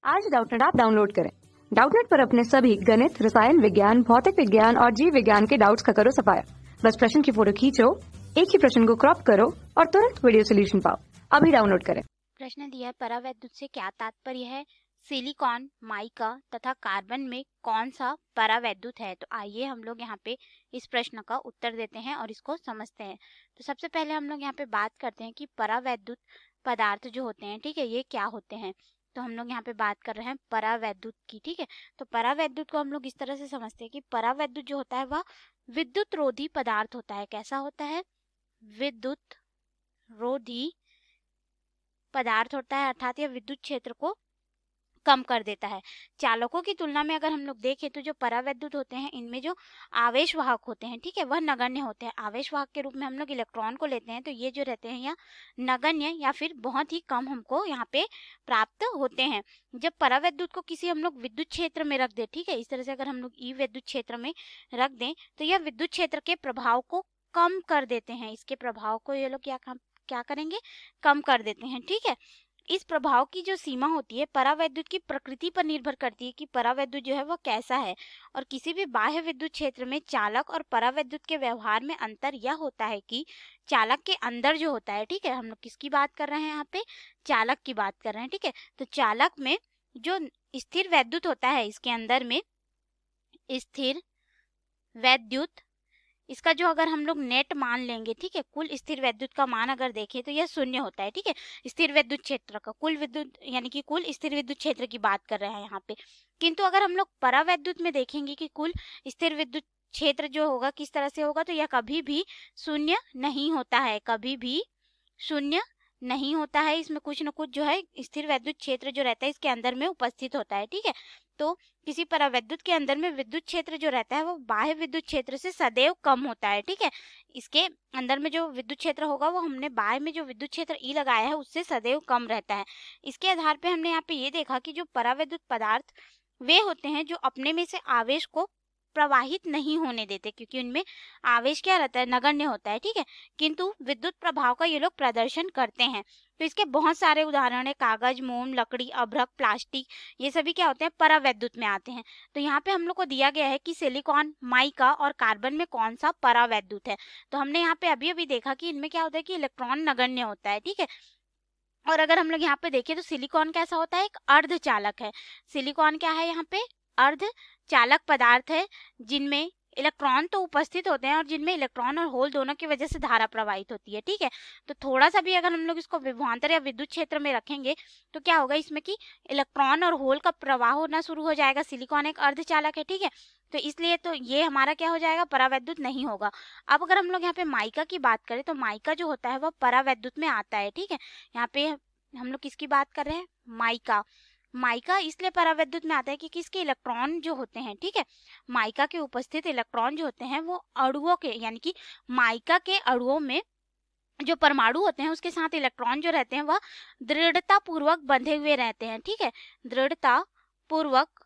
आज Doubtnut app download करें। Doubtnut पर अपने सभी गणित, रसायन विज्ञान, भौतिक विज्ञान और जीव विज्ञान के डाउट्स का करो सफाया। बस प्रश्न की फोटो खींचो, एक ही प्रश्न को क्रॉप करो और तुरंत वीडियो सोल्यूशन पाओ। अभी डाउनलोड करें। प्रश्न दिया है, परावैद्युत से क्या तात्पर्य है? सिलिकॉन, माइका तथा कार्बन में कौन सा परावैद्युत है? तो आइए हम लोग यहाँ पे इस प्रश्न का उत्तर देते हैं और इसको समझते हैं। तो सबसे पहले हम लोग यहाँ पे बात करते हैं कि परावैद्युत पदार्थ जो होते हैं, ठीक है, ये क्या होते हैं। तो हम लोग यहाँ पे बात कर रहे हैं परावैद्युत की, ठीक है। तो परावैद्युत को हम लोग इस तरह से समझते हैं कि परावैद्युत जो होता है वह विद्युत रोधी पदार्थ होता है। कैसा होता है? विद्युत रोधी पदार्थ होता है, अर्थात यह विद्युत क्षेत्र को कम कर देता है। चालकों की तुलना में अगर हम लोग देखें तो जो परावैद्युत होते हैं इनमें जो आवेश वाहक होते हैं, ठीक है, वह नगण्य होते हैं। आवेश वाहक के रूप में हम लोग इलेक्ट्रॉन को लेते हैं, तो ये जो रहते हैं या नगण्य या फिर बहुत ही कम हमको यहाँ पे प्राप्त होते हैं। जब परावैद्युत को किसी हम लोग विद्युत क्षेत्र में रख दे, ठीक है, इस तरह से अगर हम लोग ई विद्युत क्षेत्र में रख दें तो यह विद्युत क्षेत्र के प्रभाव को कम कर देते हैं। इसके प्रभाव को ये लोग क्या करेंगे? कम कर देते हैं, ठीक है। इस प्रभाव की जो सीमा होती है परावैद्युत की प्रकृति पर निर्भर करती है कि परावैद्युत जो है वो कैसा है। और किसी भी बाह्य विद्युत क्षेत्र में चालक और परावैद्युत के व्यवहार में अंतर यह होता है कि चालक के अंदर जो होता है, ठीक है, हम लोग किसकी बात कर रहे हैं यहाँ पे? चालक की बात कर रहे हैं, ठीक है। तो चालक में जो स्थिर वैद्युत होता है, इसके अंदर में स्थिर वैद्युत, इसका जो अगर हम लोग नेट मान लेंगे, ठीक है, कुल स्थिर वैद्युत का मान अगर देखें तो यह शून्य होता है, ठीक है। स्थिर वैद्युत क्षेत्र का कुल विद्युत यानी कि कुल स्थिर विद्युत क्षेत्र की बात कर रहे हैं यहाँ पे। किंतु अगर हम लोग परावैद्युत में देखेंगे कि कुल स्थिर विद्युत क्षेत्र जो होगा किस तरह से होगा, तो यह कभी भी शून्य नहीं होता है, कभी भी शून्य नहीं होता है। इसमें कुछ न कुछ जो है स्थिर वैद्युत क्षेत्र जो रहता है इसके अंदर में उपस्थित होता है, ठीक है। तो किसी परावैद्युत के अंदर में विद्युत क्षेत्र जो रहता है वो बाह्य विद्युत क्षेत्र से सदैव कम होता है, ठीक है। इसके अंदर में जो विद्युत क्षेत्र होगा वो हमने बाह्य में जो विद्युत क्षेत्र ई लगाया है उससे सदैव कम रहता है। इसके आधार पे हमने यहाँ पे ये देखा कि जो परावैद्युत पदार्थ वे होते हैं जो अपने में से आवेश को प्रवाहित नहीं होने देते, क्योंकि उनमें आवेश क्या रहता है? नगण्य होता है, ठीक है। किंतु विद्युत प्रभाव का ये लोग प्रदर्शन करते हैं। तो इसके बहुत सारे उदाहरण है, कागज, मोम, लकड़ी, अभ्रक, प्लास्टिक, ये सभी क्या होते हैं? परावैद्युत में आते हैं। तो यहाँ पे हम लोग को दिया गया है कि सिलिकॉन, माइका और कार्बन में कौन सा परावैद्युत है। तो हमने यहाँ पे अभी अभी देखा कि इनमें क्या होता है कि इलेक्ट्रॉन नगण्य होता है, ठीक है। और अगर हम लोग यहाँ पे देखें तो सिलिकॉन कैसा होता है? एक अर्धचालक है। सिलिकॉन क्या है यहाँ पे? अर्धचालक पदार्थ है, जिनमें इलेक्ट्रॉन तो उपस्थित होते हैं और जिनमें इलेक्ट्रॉन और होल दोनों की वजह से धारा प्रवाहित होती है, ठीक है। तो थोड़ा सा भी अगर हम लोग इसको विभवांतर या विद्युत क्षेत्र में रखेंगे तो क्या होगा इसमें कि इलेक्ट्रॉन और होल का प्रवाह होना शुरू हो जाएगा। सिलिकॉन एक अर्धचालक है, ठीक है, तो इसलिए तो ये हमारा क्या हो जाएगा? परावैद्युत नहीं होगा। अब अगर हम लोग यहाँ पे माइका की बात करें तो माइका जो होता है वह परावैद्युत में आता है, ठीक है। यहाँ पे हम लोग किसकी बात कर रहे हैं? माइका। माइका इसलिए परावैद्युत में आता है क्योंकि इसके इलेक्ट्रॉन जो होते हैं, ठीक है, माइका के उपस्थित इलेक्ट्रॉन जो होते हैं वो अणुओं के यानी कि माइका के अणुओं में जो परमाणु होते हैं उसके साथ इलेक्ट्रॉन जो रहते हैं वह दृढ़ता पूर्वक बंधे हुए रहते हैं, ठीक है, दृढ़ता पूर्वक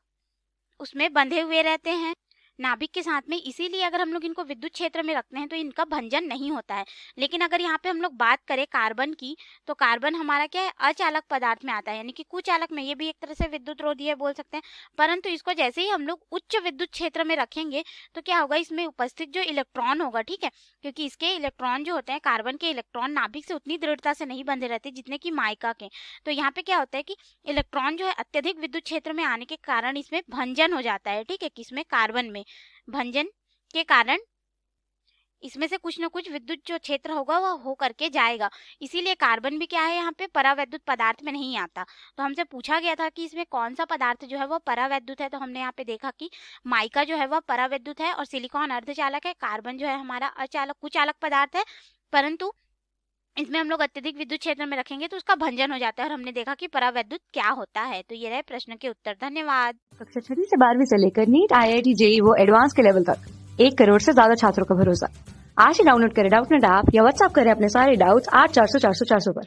उसमें बंधे हुए रहते हैं नाभिक के साथ में। इसीलिए अगर हम लोग इनको विद्युत क्षेत्र में रखते हैं तो इनका भंजन नहीं होता है। लेकिन अगर यहाँ पे हम लोग बात करें कार्बन की, तो कार्बन हमारा क्या है? अचालक पदार्थ में आता है, यानी कि कुचालक में। ये भी एक तरह से विद्युत रोधी है बोल सकते हैं। परंतु इसको जैसे ही हम लोग उच्च विद्युत क्षेत्र में रखेंगे तो क्या होगा? इसमें उपस्थित जो इलेक्ट्रॉन होगा, ठीक है, क्योंकि इसके इलेक्ट्रॉन जो होते हैं, कार्बन के इलेक्ट्रॉन नाभिक से उतनी दृढ़ता से नहीं बंधे रहते जितने की माइका के। तो यहाँ पे क्या होता है कि इलेक्ट्रॉन जो है अत्यधिक विद्युत क्षेत्र में आने के कारण इसमें भंजन हो जाता है, ठीक है, किसमें? कार्बन में। भंजन के कारण इसमें से कुछ न कुछ विद्युत जो क्षेत्र होगा वह हो करके जाएगा। इसीलिए कार्बन भी क्या है? यहाँ पे परावैद्युत पदार्थ में नहीं आता। तो हमसे पूछा गया था कि इसमें कौन सा पदार्थ जो है वह परावैद्युत है, तो हमने यहाँ पे देखा कि माइका जो है वह परावैद्युत है और सिलिकॉन अर्धचालक है। कार्बन जो है हमारा अचालक कुचालक पदार्थ है, परंतु इसमें हम लोग अत्यधिक विद्युत क्षेत्र में रखेंगे तो उसका भंजन हो जाता है। और हमने देखा कि परावैद्युत क्या होता है। तो ये रहे प्रश्न के उत्तर। धन्यवाद। कक्षा 6 से 12वीं से लेकर नीट, IIT, JEE वो एडवांस के लेवल तक 1 करोड़ से ज्यादा छात्रों का भरोसा। आज ही डाउनलोड करें डाउटनेट ऐप या व्हाट्सएप करें अपने सारे डाउट्स 8400 400 400 पर।